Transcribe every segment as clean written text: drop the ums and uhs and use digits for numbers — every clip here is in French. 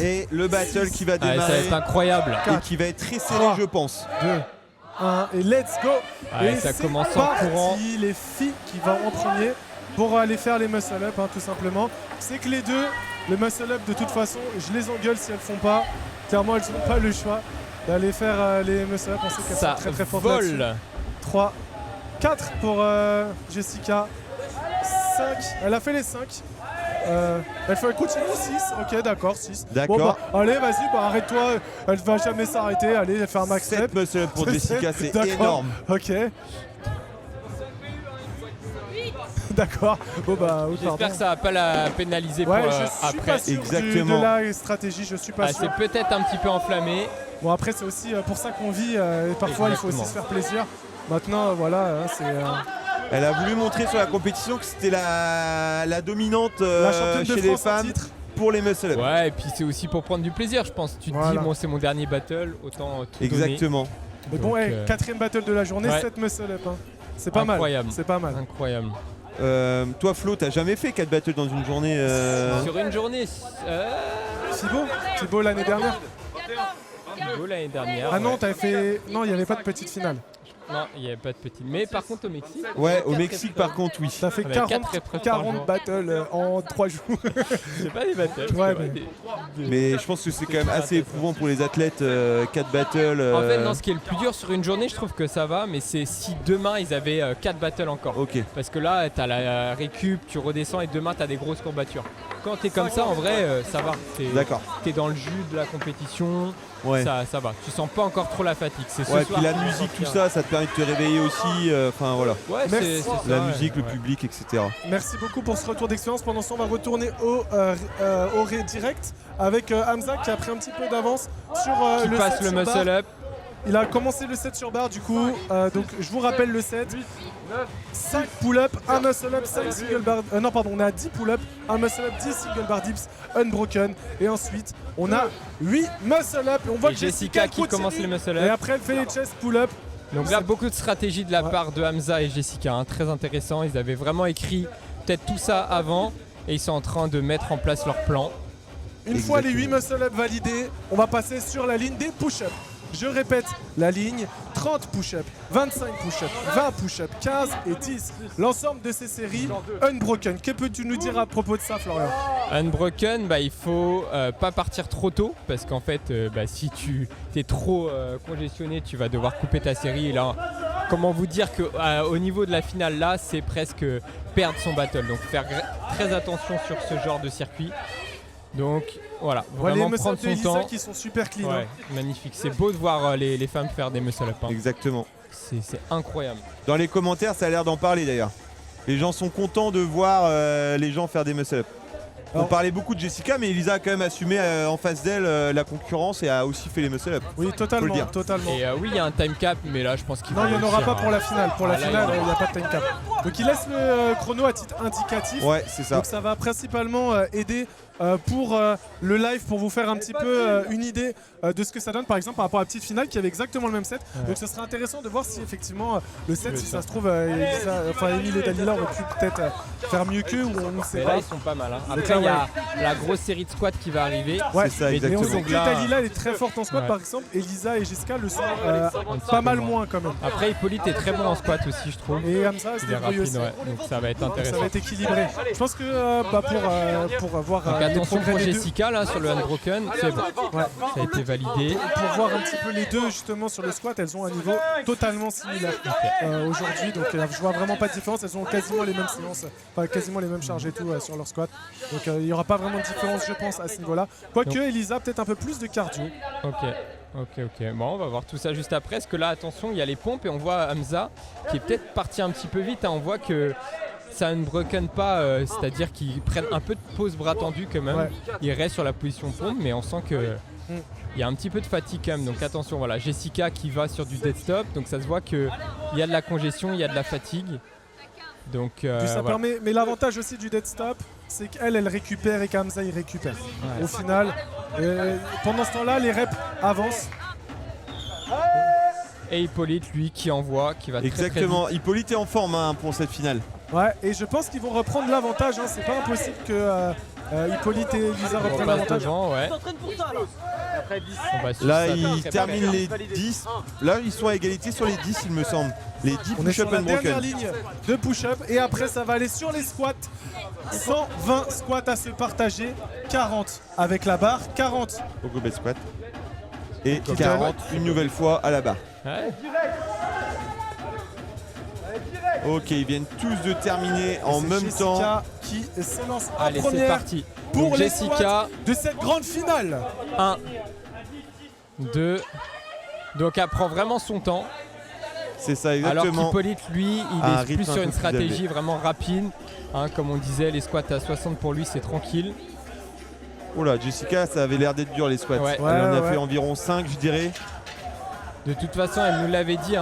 Et le battle qui va démarrer. Ça va être incroyable. Et qui va être très serré, je pense. 2, 1 et let's go. Et ça commence en courant. Les filles qui vont en premier pour aller faire les muscle up, tout simplement. C'est que les deux, les muscle up de toute façon, je les engueule si elles font pas. Clairement, elles n'ont pas le choix d'aller faire les muscle up. On sait qu'elles sont très très fortes là-dessus. 3, 4 pour Jessica. 5, elle a fait les 5. Elle fait continue 6, ok d'accord 6. D'accord. Bon, bah, allez vas-y, arrête-toi, elle va jamais s'arrêter, allez elle fait un max 7 muscle up pour Jessica, c'est énorme. Ok. D'accord. Bon bah oui, j'espère que ça va pas la pénaliser pour je suis après. Pas sûr exactement. De la stratégie, je suis pas sûr. C'est peut-être un petit peu enflammé. Bon après c'est aussi pour ça qu'on vit et parfois il faut aussi se faire plaisir. Maintenant voilà, c'est elle a voulu montrer sur la compétition que c'était la dominante chez les femmes pour les muscle up. Ouais, et puis c'est aussi pour prendre du plaisir, je pense. Tu te dis, bon, c'est mon dernier battle, autant tout exactement. donner. Mais bon, 4ème battle de la journée, 7 muscle up. C'est pas mal. C'est pas mal. Incroyable. Toi, Flo, t'as jamais fait 4 battles dans une journée Sur une journée Thibaut l'année dernière. Thibaut l'année dernière. Ah non, t'avais fait. Non, il n'y avait pas de petite finale. Non, il n'y avait pas de petite. Mais par contre, au Mexique. Ouais, au Mexique, par contre, oui. Ça fait 40 battles en 3 jours. C'est pas des battles. Ouais, mais je pense que c'est quand même assez éprouvant pour les athlètes, 4 battles. En fait, non, ce qui est le plus dur sur une journée, je trouve que ça va, mais c'est si demain ils avaient 4 battles encore. Ok. Parce que là, t'as la récup, tu redescends et demain t'as des grosses courbatures. Quand t'es comme ça, en vrai, ça va. D'accord. T'es dans le jus de la compétition. Ouais. Ça va. Tu sens pas encore trop la fatigue. C'est puis la musique, tout ça, ça te permet de te réveiller aussi. Enfin voilà. Ouais, c'est la musique, le public, etc. Merci beaucoup pour ce retour d'expérience. Pendant ce temps, on va retourner au direct avec Hamza qui a pris un petit peu d'avance sur qui passe le muscle up. Il a commencé le set sur barre du coup. Donc je vous rappelle le set. 5 pull-up, 1 muscle-up, 5 single bar... non pardon, on a 10 pull-up, 1 muscle-up, 10 single bar dips, unbroken. Et ensuite, on a 8 muscle-up. Et on voit que Jessica qui commence les muscle-up. Et après, elle fait les chest pull-up. Donc là, beaucoup de stratégie de la part de Hamza et Jessica. Très intéressant. Ils avaient vraiment écrit peut-être tout ça avant. Et ils sont en train de mettre en place leur plan. Une fois les 8 muscle-up validés, on va passer sur la ligne des push-up. Je répète la ligne, 30 push-up, 25 push-up, 20 push-up, 15 et 10. L'ensemble de ces séries unbroken. Que peux-tu nous dire à propos de ça, Florian? Unbroken, il faut pas partir trop tôt parce qu'en fait, si tu es trop congestionné, tu vas devoir couper ta série. Et là, comment vous dire qu'au niveau de la finale, là, c'est presque perdre son battle. Donc faire très attention sur ce genre de circuit. Donc voilà, vraiment prendre son temps. Qui sont super clean. Ouais, magnifique. C'est beau de voir les femmes faire des muscle-up. Exactement. C'est incroyable. Dans les commentaires, ça a l'air d'en parler d'ailleurs. Les gens sont contents de voir les gens faire des muscle-up. On parlait beaucoup de Jessica, mais Elisa a quand même assumé en face d'elle la concurrence et a aussi fait les muscle-up. Oui, totalement. Et oui, il y a un time cap, mais là, je pense qu'il non, il n'y en aura pas pour la finale. Pour la finale, il n'y a pas de time cap. Donc il laisse le chrono à titre indicatif. Ouais, c'est ça. Donc ça va principalement aider pour le live, pour vous faire un petit peu une idée de ce que ça donne, par exemple par rapport à la petite finale qui avait exactement le même set. Donc ce serait intéressant de voir si effectivement le set, si ça se trouve, Emile et Dalila auraient pu peut-être faire mieux qu'eux, ou on ne sait pas. Là, ils sont pas mal. Après, il y a la grosse série de squats qui va arriver. Ouais, c'est ça, exactement. Mais on sait que Dalila est très forte en squat, par exemple. Elisa et Jessica le sont pas mal moins quand même. Après, Hippolyte est très bon en squat aussi, je trouve. Et Hamza, c'est débrouille aussi. Donc ça va être intéressant. Ça va être équilibré. Je pense que pour avoir attention pour Jessica là sur le unbroken, c'est bon. Ouais. Ça a été validé. Pour voir un petit peu les deux justement sur le squat, elles ont un niveau totalement similaire aujourd'hui. Donc je vois vraiment pas de différence. Elles ont quasiment les mêmes séances, quasiment les mêmes charges et tout sur leur squat. Donc il n'y aura pas vraiment de différence, je pense, à ce niveau-là. Quoique Elisa, peut-être un peu plus de cardio. Ok. Bon, on va voir tout ça juste après. Parce que là, attention, il y a les pompes et on voit Hamza qui est peut-être parti un petit peu vite. On voit que ça ne broken pas, c'est-à-dire qu'ils prennent un peu de pause bras tendu quand même. Ouais. Ils restent sur la position pompe, mais on sent que il y a un petit peu de fatigue quand même. Donc attention, voilà, Jessica qui va sur du dead stop. Donc ça se voit qu'il y a de la congestion, il y a de la fatigue. Donc ça permet, mais l'avantage aussi du dead stop, c'est qu'elle récupère et qu'Hamza il récupère. Ouais. Au final, pendant ce temps-là, les reps avancent. Et Hippolyte, lui, qui envoie, qui va exactement. Très vite. Hippolyte est en forme pour cette finale. Ouais, et je pense qu'ils vont reprendre l'avantage. C'est pas impossible Hippolyte et Elisa On reprennent passe l'avantage. devant, ouais. On va suivre Là, ça ils très terminent près. les 10. Là, ils sont à égalité sur les 10, il me semble. Les 10 On est sur push-up la dernière unbroken. ligne de push-up et après ça va aller sur les squats. 120 squats à se partager, 40 avec la barre, 40. Au goblet squat. Et Total. 40 une nouvelle fois à la barre. Ouais. Ok, ils viennent tous de terminer en C'est même Jessica temps. qui s'élance en Allez, c'est première parti. pour Donc les Jessica, squats de cette grande finale. 1, 2. Donc elle prend vraiment son temps. C'est ça, Alors exactement. qu'Hippolyte, lui, il Un est plus rythme sur un une peu plus stratégie élevé. vraiment rapide. Hein, comme on disait, les squats à 60 pour lui, c'est tranquille. Oh là, Jessica, ça avait l'air d'être dur les squats. Ouais. Elle en a Ouais, fait ouais. environ 5, je dirais. De toute façon, elle nous l'avait dit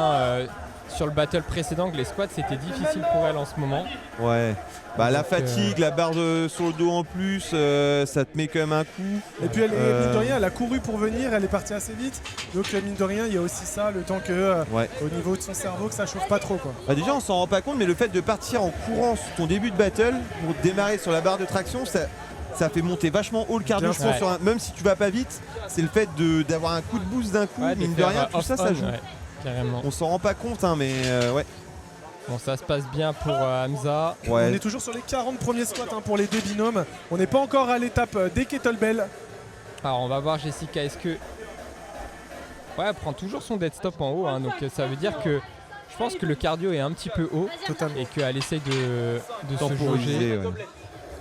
sur le battle précédent que les squats c'était difficile pour elle en ce moment. Ouais. Bah, la Donc, fatigue, la barre sur le dos en plus, ça te met quand même un coup. Et puis elle est, mine de rien, elle a couru pour venir, elle est partie assez vite. Donc mine de rien, il y a aussi ça, le temps que Ouais. au niveau de son cerveau que ça chauffe pas trop quoi. Bah, déjà, on s'en rend pas compte, mais le fait de partir en courant sur ton début de battle pour démarrer sur la barre de traction, ça fait monter vachement haut le cardio. Bien Je pense, sûr. même si tu vas pas vite, c'est le fait d'avoir un coup de boost d'un coup, Ouais, mine de faire, rien, tout ça, ça off-on, joue. ouais, carrément. On s'en rend pas compte, hein, mais ouais. Bon, ça se passe bien pour Hamza. Ouais. On est toujours sur les 40 premiers squats hein, pour les deux binômes. On n'est pas encore à l'étape des kettlebells. Alors on va voir Jessica, est-ce que... Ouais, elle prend toujours son dead stop en haut, hein, donc ça veut dire que je pense que le cardio est un petit peu haut Totalement. et qu'elle essaye de se jauger. Temporiser, ouais.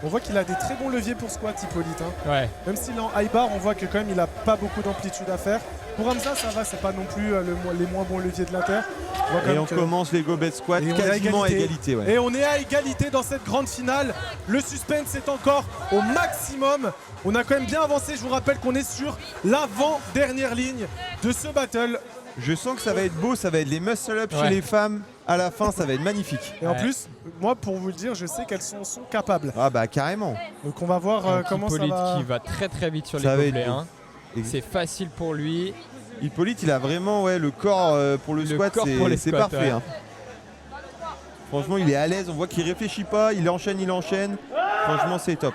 On voit qu'il a des très bons leviers pour squat Hippolyte. Hein. Ouais, Même s'il est en high bar, on voit que quand même il a pas beaucoup d'amplitude à faire. Pour Hamza, ça va, c'est pas non plus les moins bons leviers de l'inter. On voit quand Et même on que- commence les goblet squats Et on est à quasiment à égalité. égalité. Ouais. Et on est à égalité dans cette grande finale. Le suspense est encore au maximum. On a quand même bien avancé. Je vous rappelle qu'on est sur l'avant-dernière ligne de ce battle. Je sens que ça va être beau, ça va être les muscle-up Ouais. chez les femmes. À la fin, ça va être magnifique. Et en Ouais. plus, moi, pour vous le dire, je sais qu'elles sont capables. Ah bah carrément. Donc on va voir donc comment ça Hippolyte va. qui va très très vite sur Ça va les être gobelets. beau. Hein. C'est facile pour lui. Hippolyte, il a vraiment le corps pour le squat, corps pour les c'est squats, parfait. ouais. Hein. Franchement, il est à l'aise, on voit qu'il réfléchit pas, il enchaîne, il enchaîne. Franchement, c'est top.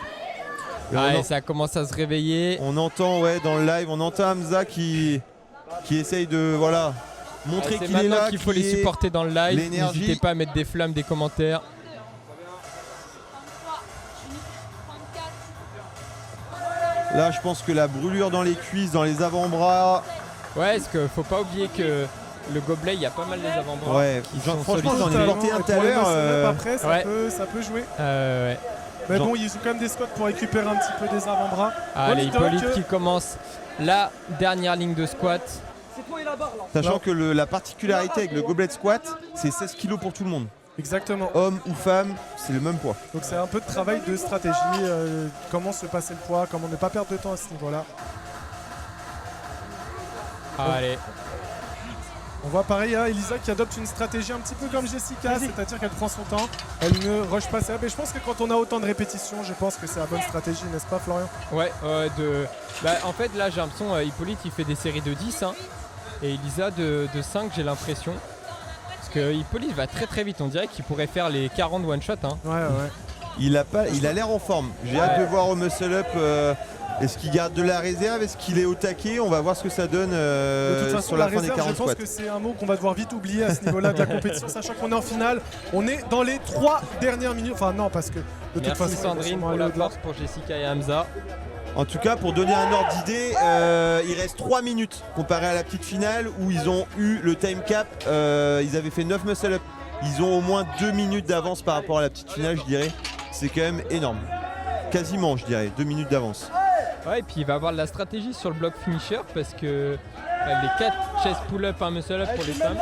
Et Ah, on, et ça commence à se réveiller. on entend dans le live, on entend Hamza qui essaye de montrer C'est qu'il est maintenant là, qu'il faut qu'il les est- supporter dans le live. l'énergie. N'hésitez pas à mettre des flammes, des commentaires. Là, je pense que la brûlure dans les cuisses, dans les avant-bras, Ouais, parce qu'il faut pas oublier que le gobelet, il y a pas mal des avant-bras. ouais, qui genre, sont franchement, j'en ai sollicités. porté un Et tout à pour les l'heure. muscle-up, après, ça, ouais. ça peut jouer. Ouais. Mais Genre- bon, ils ont quand même des squats pour récupérer un petit peu des avant-bras. Allez, Bon, dis donc Hippolyte que- qui commence la dernière ligne de squat. Sachant Non. que la particularité avec le goblet squat, c'est 16 kg pour tout le monde. Exactement. Homme ou femme, c'est le même poids. Donc c'est un peu de travail de stratégie, comment se passer le poids, comment ne pas perdre de temps à ce niveau-là. Allez, On voit pareil, hein, Elisa qui adopte une stratégie un petit peu comme Jessica, c'est-à-dire qu'elle prend son temps, elle ne rush pas ça. Mais je pense que quand on a autant de répétitions, je pense que c'est la bonne stratégie, n'est-ce pas Florian? ouais, en fait, là, j'ai l'impression Hippolyte, il fait des séries de 10, hein, et Elisa de 5, j'ai l'impression. Parce que Hippolyte va très très vite, on dirait qu'il pourrait faire les 40 one-shot. Hein. Ouais. Il a l'air en forme. J'ai hâte de voir au muscle-up. Est-ce qu'il garde de la réserve? Est-ce qu'il est au taquet? On va voir ce que ça donne De toute façon, sur la la fin des réserve, 40 je pense squats. que c'est un mot qu'on va devoir vite oublier à ce niveau-là de la compétition, sachant qu'on est en finale. On est dans les 3 dernières minutes. Enfin non, parce que de toute Merci façon, Sandrine ils vont pour aller la au-delà. force pour Jessica et Hamza. En tout cas, pour donner un ordre d'idée, il reste 3 minutes comparé à la petite finale où ils ont eu le time cap. Ils avaient fait 9 muscle-up. Ils ont au moins 2 minutes d'avance par rapport à la petite finale, je dirais. C'est quand même énorme. Quasiment, je dirais, 2 minutes d'avance. Ouais, et puis il va avoir de la stratégie sur le bloc finisher parce que les 4 chest pull-up, un muscle-up pour les femmes,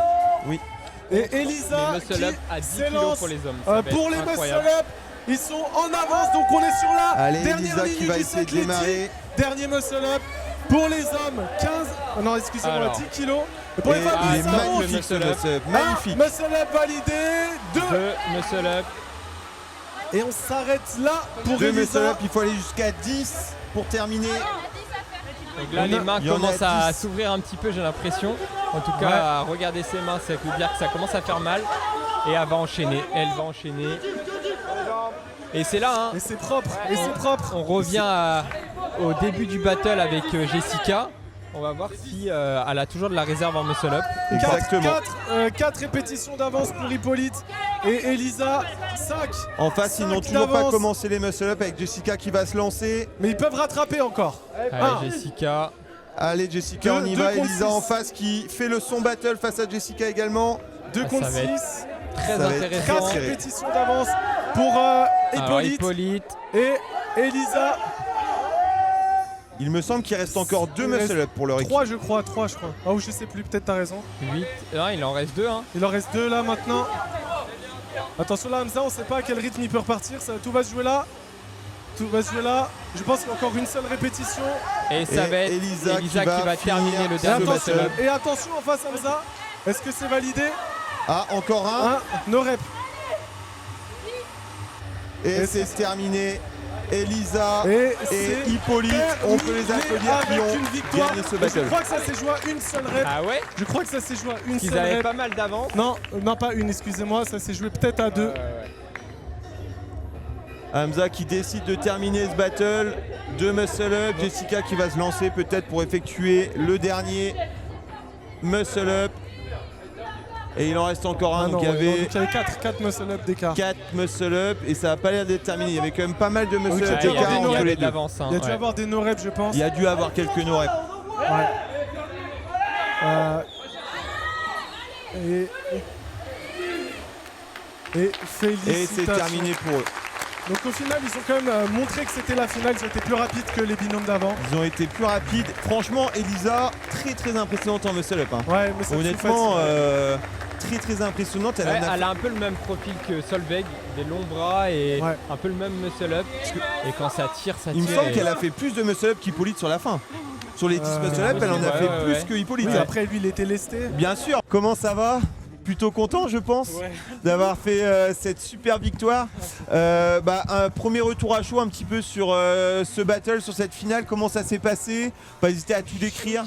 Et Elisa les qui muscle-up à 10 kg s'élance pour les hommes. Ça va pour être les incroyable. muscle-up. Ils sont en avance, donc on est sur la Allez, dernière Elisa ligne qui va du essayer de cyclisme. démarrer. Dernier muscle-up pour les hommes, 15, non excusez-moi, Alors. 10 kilos. Et pour Et les femmes, il est ça monte. magnifique ce muscle-up. muscle-up, magnifique. Muscle-up validé, 2. 2 muscle-up. Et on s'arrête là pour 2 Elisa. muscle-up, il faut aller jusqu'à 10 pour terminer. Donc là, On les a- mains il y en a commencent à 10. s'ouvrir un petit peu, j'ai l'impression. En tout cas, Ouais. à regarder ses mains, ça veut dire que ça commence à faire mal. Et elle va enchaîner, Et c'est là, hein, Et c'est propre, et c'est propre. on revient au début du battle avec Jessica. On va voir si elle a toujours de la réserve en muscle up. Exactement. 4 répétitions d'avance pour Hippolyte et Elisa. 5. En face, ils n'ont toujours pas commencé les muscle-up avec Jessica qui va se lancer. Mais ils peuvent rattraper encore. Allez, Jessica. Allez, Jessica, on y va. Elisa en face qui fait le son battle face à Jessica également. 2 contre ça va être 6. Très Ça va être intéressant. 4 serré. répétitions d'avance pour Alors, Hippolyte Hippolyte. et Elisa. Il me semble qu'il reste encore 2 Il reste muscle-up pour leur équipe. 3 je crois. Ah ou je sais plus, peut-être t'as raison. 8. Non, il en reste 2. Hein. Il en reste 2 là maintenant. Attention là Hamza, on sait pas à quel rythme il peut repartir. Tout va se jouer là. Tout va se jouer là. Je pense qu'il y a encore une seule répétition. Et ça Et va être Elisa Elisa qui qui va va terminer finir le ce dernier battle. muscle up. Et attention en face Hamza. Est-ce que c'est validé? Ah, encore un. No rep. Et c'est terminé. Elisa Et et Hippolyte, on peut les applaudir qui avec ont une victoire. gagné ce Je battle. crois que ça s'est joué à une seule rep. Ah ouais. Je crois que ça s'est joué à une Ils seule avaient rep. pas mal d'avance. Non, pas une, excusez-moi, ça s'est joué peut-être à 2. Hamza qui décide de terminer ce battle. 2 muscle-up. Jessica qui va se lancer peut-être pour effectuer le dernier muscle-up. Et il en reste encore un. Ah non, donc il y avait il y avait 4 muscle-up d'écart. 4 muscle-up et ça n'a pas l'air d'être terminé. Il y avait quand même pas mal de muscle-up Ok, il y a d'écart des entre no-reps les deux. d'avance. Hein, Il y a dû ouais. avoir des no-reps, je pense. Il y a dû avoir quelques no-reps. Ouais. Et félicitations. Et c'est terminé pour eux. Donc au final, ils ont quand même montré que c'était la finale. Ils ont été plus rapides que les binômes d'avant. Ils ont été plus rapides. Franchement, Elisa, très impressionnante en muscle-up. Hein. Ouais, mais ça Honnêtement, très impressionnante. Elle Ouais, en a elle a un peu le même profil que Solveig, des longs bras et Ouais. un peu le même muscle up. Et quand ça tire, ça tire. Il me semble et- qu'elle a fait plus de muscle-up qu'Hippolyte sur la fin. Sur les 10 muscle-up, elle en a ouais, fait ouais, plus ouais. que Hippolyte. Oui, après lui, il était lesté. Bien sûr. Comment ça va? Plutôt content, je pense, d'avoir fait cette super victoire. Un premier retour à chaud un petit peu sur ce battle, sur cette finale. Comment ça s'est passé? Pas hésiter à tout décrire.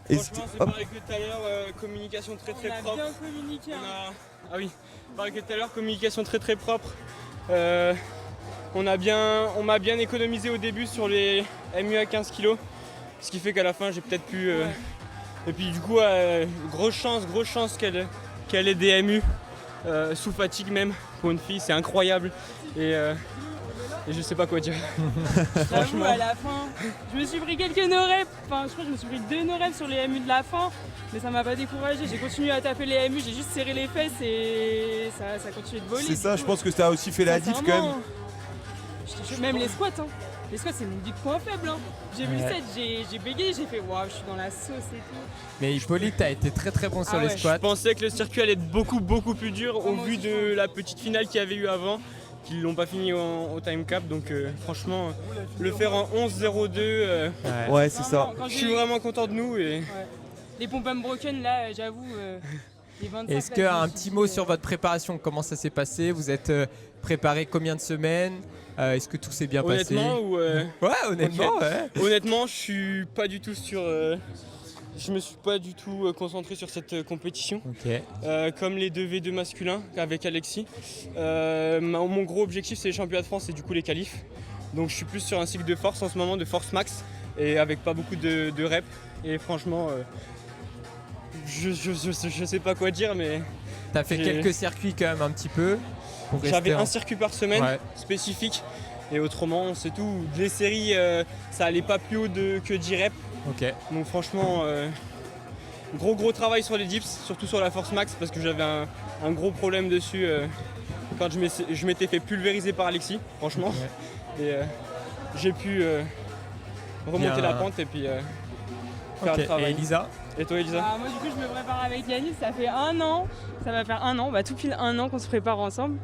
Et Franchement, c'est pareil que tout à l'heure, communication très propre. On a bien communiqué. Ah oui, pareil que tout à l'heure, communication très propre. On m'a bien économisé au début sur les MU à 15 kg, ce qui fait qu'à la fin j'ai peut-être pu. Et puis du coup, grosse chance qu'elle ait des MU sous fatigue même pour une fille, c'est incroyable. Et je sais pas quoi dire. J'avoue, à la fin, je me suis pris quelques no-reps. Enfin, je crois que je me suis pris 2 no-reps sur les MU de la fin. Mais ça m'a pas découragé. J'ai continué à taper les MU, j'ai juste serré les fesses et ça continué de voler. c'est ça, je pense que ça a aussi fait la diff quand même. Même les squats, hein. Les squats, c'est mon big point faible. Hein. J'ai vu le set, j'ai bégayé, j'ai fait waouh, je suis dans la sauce et tout. Mais Hippolyte a été très bon sur Ah les ouais. squats. Je pensais que le circuit allait être beaucoup plus dur au vu de la petite finale qu'il y avait eu avant, qu'ils l'ont pas fini au time cap. Donc franchement, le faire en 11-02, Ouais, c'est ça. Quand je suis vraiment content de nous. Et... Les pompes broken, là, j'avoue, les 25. Est-ce là, qu'un je me suis petit dit, mot sur votre préparation? Comment ça s'est passé? Vous êtes préparé combien de semaines? Est-ce que tout s'est bien passé? Honnêtement, ou Ouais, honnêtement, ouais. honnêtement, je suis pas du tout sur. Je me suis pas du tout concentré sur cette compétition. Ok. Comme les 2 V2 masculins avec Alexis. Mon gros objectif, c'est les championnats de France et du coup les qualifs. Donc je suis plus sur un cycle de force en ce moment, de force max, et avec pas beaucoup de reps. Et franchement, je sais pas quoi dire, mais T'as fait J'ai- quelques circuits quand même un petit peu. Pour j'avais rester en- un circuit par semaine Ouais. spécifique. Et autrement, c'est tout. Les séries, ça allait pas plus haut que 10 reps. Ok. Donc franchement, gros travail sur les dips, surtout sur la force max, parce que j'avais un gros problème dessus quand je m'étais fait pulvériser par Alexis, franchement. Et j'ai pu remonter Bien. la pente et puis faire Ok. le Et travail. Elisa? Et toi Elisa? Moi du coup je me prépare avec Yanis, ça fait 1 an, ça va faire 1 an, tout pile 1 an qu'on se prépare ensemble.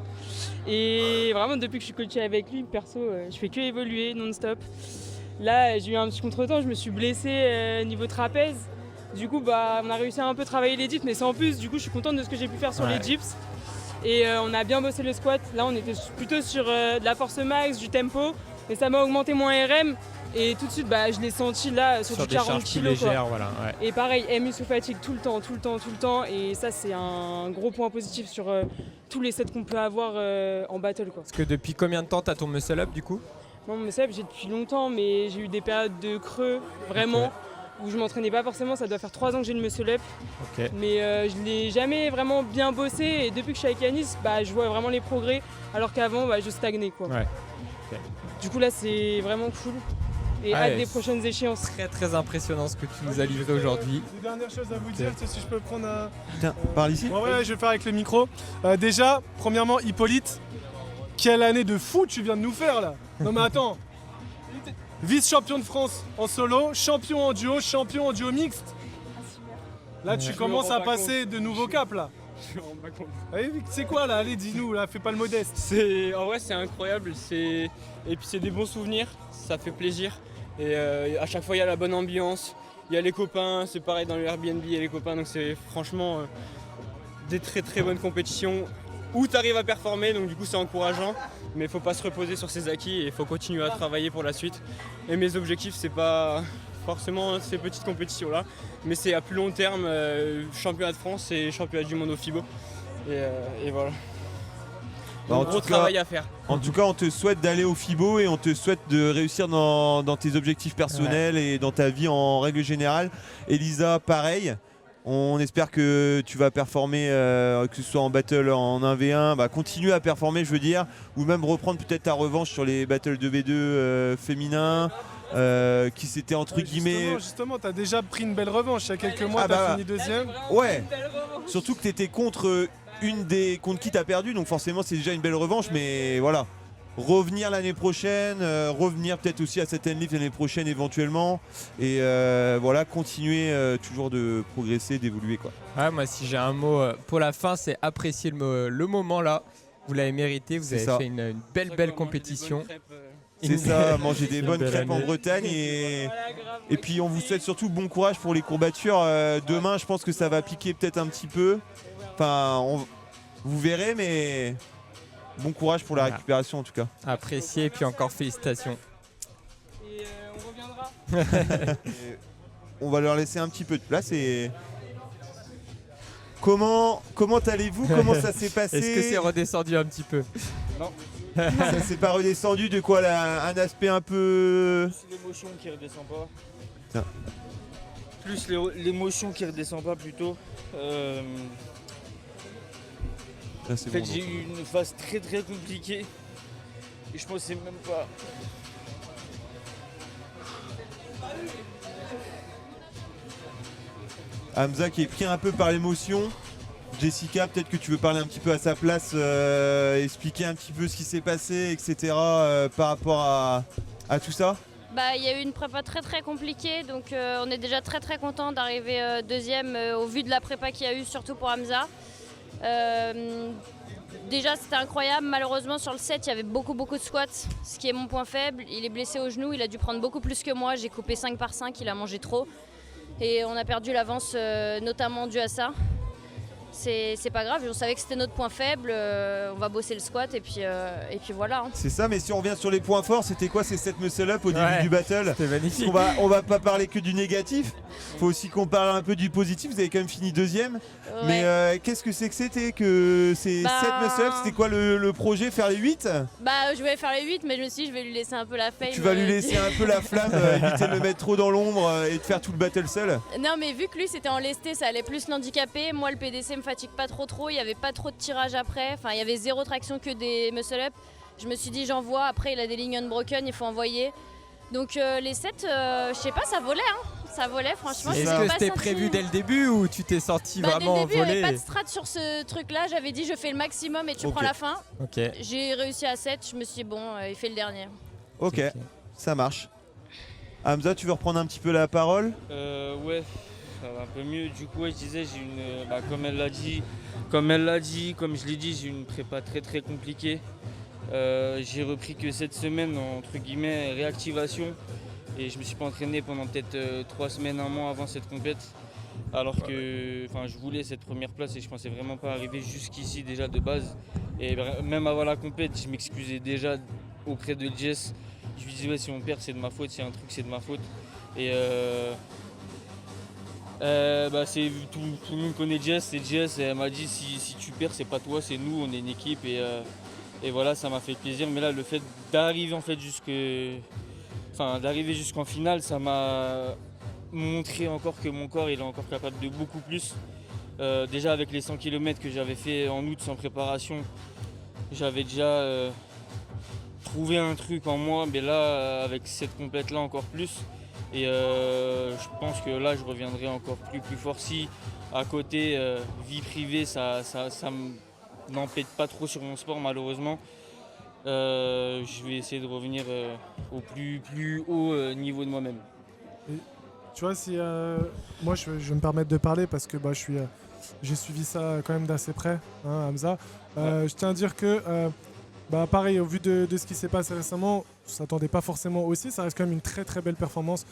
Et vraiment depuis que je suis coachée avec lui, perso, je fais que évoluer non-stop. Là j'ai eu un petit contretemps, je me suis blessée niveau trapèze. Du coup on a réussi à un peu travailler les dips mais sans plus, du coup je suis contente de ce que j'ai pu faire sur Ouais. les dips. Et on a bien bossé le squat, là on était plutôt sur de la force max, du tempo. Et ça m'a augmenté mon RM. Et tout de suite, bah, je l'ai senti là sur Sur du des 40 charges plus kilos. légères, voilà. Ouais. Et pareil, MU sous fatigue tout le temps. Et ça, c'est un gros point positif sur tous les sets qu'on peut avoir en battle, quoi. Parce que depuis combien de temps t'as ton muscle up du coup? Moi, mon muscle-up, j'ai depuis longtemps, mais j'ai eu des périodes de creux, vraiment, où je m'entraînais pas forcément. Ça doit faire 3 ans que j'ai le muscle-up. Ok. Mais je l'ai jamais vraiment bien bossé. Et depuis que je suis avec Yanis, bah, je vois vraiment les progrès, alors qu'avant, bah, je stagnais, quoi. Ouais. Ok. Du coup, là, c'est vraiment cool. Et hâte des prochaines échéances. Très impressionnant ce que tu nous as livré aujourd'hui. Une dernière chose à vous dire, c'est si je peux prendre un. Tiens, parle ici. Ouais, je vais faire avec le micro. Déjà, premièrement, Hippolyte, quelle année de fou tu viens de nous faire là. Non mais attends. Vice-champion de France en solo, champion en duo mixte. Là, tu commences à passer de nouveaux caps là. Je me rends pas compte. Allez, c'est quoi là? Allez, dis-nous, là, fais pas le modeste. En vrai, c'est incroyable. Et puis, c'est des bons souvenirs. Ça fait plaisir. Et à chaque fois, il y a la bonne ambiance. Il y a les copains. C'est pareil dans le Airbnb, il y a les copains. Donc, c'est franchement des très bonnes compétitions où tu arrives à performer. Donc, du coup, c'est encourageant. Mais il faut pas se reposer sur ses acquis et il faut continuer à travailler pour la suite. Et mes objectifs, c'est pas forcément ces petites compétitions-là, mais c'est à plus long terme, championnat de France et championnat du monde au FIBO. Et voilà. En Gros tout cas- travail à faire. En tout cas, on te souhaite d'aller au FIBO et on te souhaite de réussir dans tes objectifs personnels et dans ta vie en règle générale. Elisa, pareil. On espère que tu vas performer, que ce soit en battle en 1v1, bah, continue à performer, je veux dire, ou même reprendre peut-être ta revanche sur les battles 2v2 féminins, qui s'étaient entre guillemets. Justement, t'as déjà pris une belle revanche. Il y a quelques mois, Ah t'as bah, fini deuxième. Ouais. Surtout que tu étais contre contre qui t'as perdu, donc forcément c'est déjà une belle revanche, mais voilà. Revenir l'année prochaine, revenir peut-être aussi à cette N-Leaf l'année prochaine éventuellement, et voilà, continuer toujours de progresser, d'évoluer quoi. Ouais, moi si j'ai un mot pour la fin, c'est apprécier le moment là. Vous l'avez mérité, vous avez fait une belle compétition. C'est ça, manger des bonnes belle crêpes en année. Bretagne et puis on vous souhaite surtout bon courage pour les courbatures. Demain je pense que ça va piquer peut-être un petit peu. Enfin, vous verrez, mais bon courage pour la récupération en tout cas. Apprécié et puis encore félicitations. Et on reviendra. On va leur laisser un petit peu de place et... Comment allez-vous? Comment ça s'est passé? Est-ce que c'est redescendu un petit peu? Non. Ça s'est pas redescendu de quoi là, un aspect un peu... C'est l'émotion qui redescend pas. Tiens. Plus l'émotion qui redescend pas plutôt. Là, c'est En fait, bon, j'ai donc. eu une phase très compliquée et je pensais même pas. Hamza qui est pris un peu par l'émotion. Jessica, peut-être que tu veux parler un petit peu à sa place, expliquer un petit peu ce qui s'est passé, etc. Par rapport à tout ça. Bah, il y a eu une prépa très compliquée, donc on est déjà très content d'arriver deuxième au vu de la prépa qu'il y a eu, surtout pour Hamza. Déjà c'était incroyable, malheureusement sur le set il y avait beaucoup de squats, ce qui est mon point faible. Il est blessé au genou, il a dû prendre beaucoup plus que moi, j'ai coupé 5 par 5, il a mangé trop. Et on a perdu l'avance notamment dû à ça. C'est pas grave, on savait que c'était notre point faible, on va bosser le squat et puis voilà. Hein. C'est ça, mais si on revient sur les points forts, c'était quoi ces 7 muscle-up au début du battle? C'était magnifique. On va pas parler que du négatif, faut aussi qu'on parle un peu du positif. Vous avez quand même fini deuxième, Ouais. mais qu'est-ce que c'est que c'était que ces 7 muscle-up? C'était quoi le projet, faire les 8? Bah je voulais faire les 8 mais je me suis dit je vais lui laisser un peu la fame. Tu vas lui laisser un peu la flamme, éviter de le mettre trop dans l'ombre et de faire tout le battle seul? Non mais vu que lui c'était en lesté, ça allait plus l'handicaper. Moi le PDC me fatigue pas trop, il y avait pas trop de tirage après. Enfin il y avait 0 traction que des muscle-up. Je me suis dit j'envoie, après il a des lignes unbroken, il faut envoyer. Donc les 7, je sais pas, ça volait hein. Ça volait franchement. C'est je ça. me Est-ce suis que pas c'était sentie- prévu dès le début ou tu t'es senti Bah, vraiment dès le début, il n'y envolé? avait pas de strat sur ce truc-là. J'avais dit je fais le maximum et tu Ok. prends la fin. Ok. J'ai réussi à 7, je me suis dit bon, il fait le dernier. Ok, ça marche. Hamza, tu veux reprendre un petit peu la parole? Ouais, ça va un peu mieux. Du coup, ouais, je disais, j'ai une. Comme elle l'a dit, comme je l'ai dit, j'ai une prépa très compliquée. J'ai repris que cette semaine, entre guillemets, réactivation. Et je me suis pas entraîné pendant peut-être 3 semaines, 1 mois avant cette compète. Alors que je voulais cette première place et je pensais vraiment pas arriver jusqu'ici déjà de base. Et même avant la compète, je m'excusais déjà auprès de Jess. Je lui dis ouais, si on perd c'est de ma faute, si y a un truc c'est de ma faute. Et tout le monde connaît Jess, et Jess elle m'a dit si tu perds c'est pas toi, c'est nous, on est une équipe et voilà, ça m'a fait plaisir. Mais là le fait d'arriver en fait d'arriver jusqu'en finale, ça m'a montré encore que mon corps il est encore capable de beaucoup plus. Déjà avec les 100 km que j'avais fait en août sans préparation, j'avais déjà trouvé un truc en moi, mais là avec cette compète là encore plus. Et je pense que là je reviendrai encore plus fort si à côté vie privée ça n'empêche pas trop sur mon sport malheureusement. Je vais essayer de revenir au plus haut niveau de moi-même. Et, tu vois, si moi je vais me permettre de parler parce que j'ai suivi ça quand même d'assez près, hein, Hamza. Je tiens à dire que pareil, au vu de ce qui s'est passé récemment, on ne s'attendait pas forcément aussi. Ça reste quand même une très très belle performance.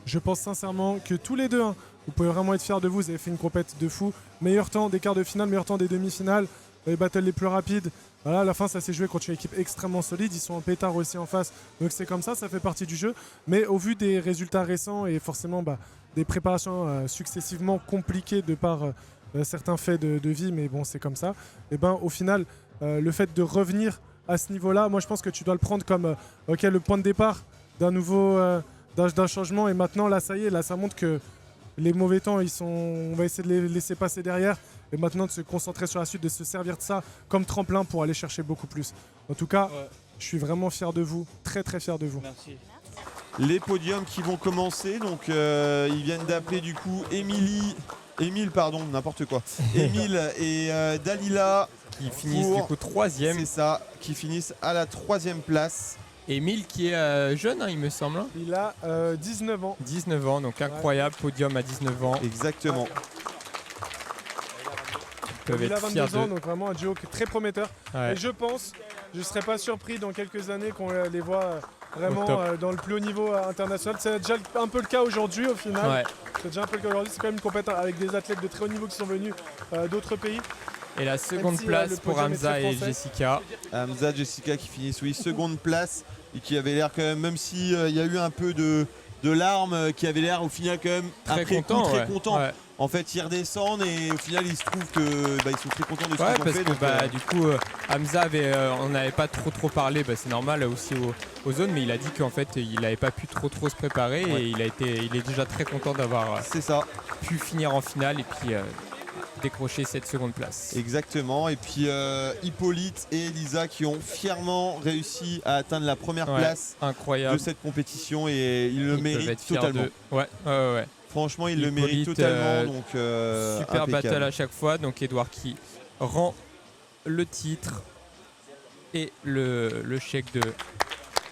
Je pense sincèrement que tous les deux, vous pouvez vraiment être fiers de vous. Vous avez fait une compète de fou. Meilleur temps des quarts de finale, meilleur temps des demi-finales, les battles les plus rapides. Voilà, à la fin, ça s'est joué contre une équipe extrêmement solide. Ils sont en pétard aussi en face. Donc c'est comme ça fait partie du jeu. Mais au vu des résultats récents et forcément des préparations successivement compliquées de par certains faits de vie, mais bon, c'est comme ça. Et au final, le fait de revenir à ce niveau-là, moi je pense que tu dois le prendre comme le point de départ d'un nouveau d'un changement. Et maintenant là ça y est, là ça montre que les mauvais temps on va essayer de les laisser passer derrière et maintenant de se concentrer sur la suite, de se servir de ça comme tremplin pour aller chercher beaucoup plus. En tout cas, je suis vraiment fier de vous, très très fier de vous. Merci. Les podiums qui vont commencer, donc ils viennent d'appeler du coup Émile et Dalila qui finissent du coup 3e. C'est ça, qui finissent à la 3e place. Émile qui est jeune, il me semble. Il a 19 ans. 19 ans, donc incroyable, podium à 19 ans. Exactement. Il a 22 ans, donc vraiment un duo très prometteur. Ouais. Et je pense, je ne serais pas surpris dans quelques années qu'on les voit vraiment dans le plus haut niveau international. C'est déjà un peu le cas aujourd'hui au final. Ouais. C'est déjà un peu le cas aujourd'hui. C'est quand même une compétition avec des athlètes de très haut niveau qui sont venus d'autres pays. Et la seconde place pour Hamza et Jessica. Hamza, Jessica qui finissent, seconde place et qui avait l'air quand même s'il y a eu un peu de larmes, qui avait l'air au final quand même très content. Ouais. En fait, ils redescendent et au final, il se trouve que ils sont très contents de ce qu'ils ont parce fait. Que du coup, Hamza on n'avait pas trop parlé, c'est normal aussi aux zones, mais il a dit qu'en fait, il n'avait pas pu trop se préparer et il est déjà très content d'avoir pu finir en finale et puis décrocher cette seconde place. Exactement. Et puis Hippolyte et Elisa qui ont fièrement réussi à atteindre la première place incroyable de cette compétition et ils le méritent totalement. Ouais. Franchement, il le mérite totalement. Donc, super impeccable. battle à chaque fois. Donc Edouard qui rend le titre et le chèque de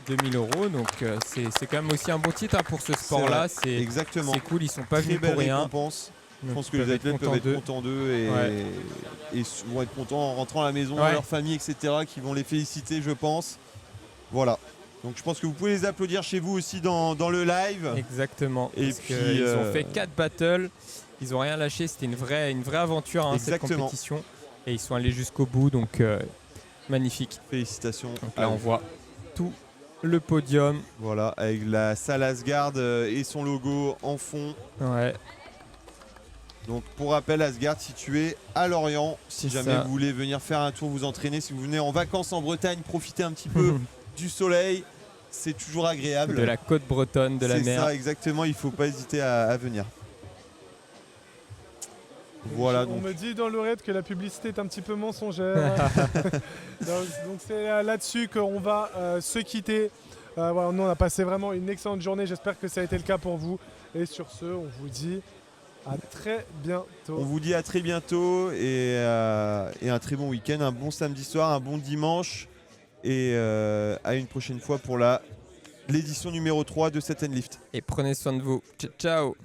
2000 €. Donc c'est quand même aussi un bon titre pour ce sport-là. C'est cool, ils sont pas venus pour rien. Récompense. Je pense que les athlètes peuvent être contents d'eux et vont être contents en rentrant à la maison, leur famille, etc. qui vont les féliciter, je pense. Voilà. Donc je pense que vous pouvez les applaudir chez vous aussi dans le live. Exactement. Et parce puis ils ont fait 4 battles, ils n'ont rien lâché, c'était une vraie aventure cette compétition. Et ils sont allés jusqu'au bout, donc magnifique. Félicitations. Donc là on voit tout le podium. Voilà, avec la salle Asgard et son logo en fond. Ouais. Donc pour rappel, Asgard situé à Lorient. Si jamais vous voulez venir faire un tour, vous entraîner, si vous venez en vacances en Bretagne, profitez un petit peu du soleil, c'est toujours agréable. De la côte bretonne, de la mer. C'est ça, exactement, il ne faut pas hésiter à venir. Voilà, on me dit dans l'oreille que la publicité est un petit peu mensongère. donc c'est là-dessus qu'on va se quitter. Voilà, nous on a passé vraiment une excellente journée, j'espère que ça a été le cas pour vous. Et sur ce, on vous dit à très bientôt. On vous dit à très bientôt et un très bon week-end, un bon samedi soir, un bon dimanche. Et à une prochaine fois pour l'édition numéro 3 de Set & Lift. Et prenez soin de vous. Ciao.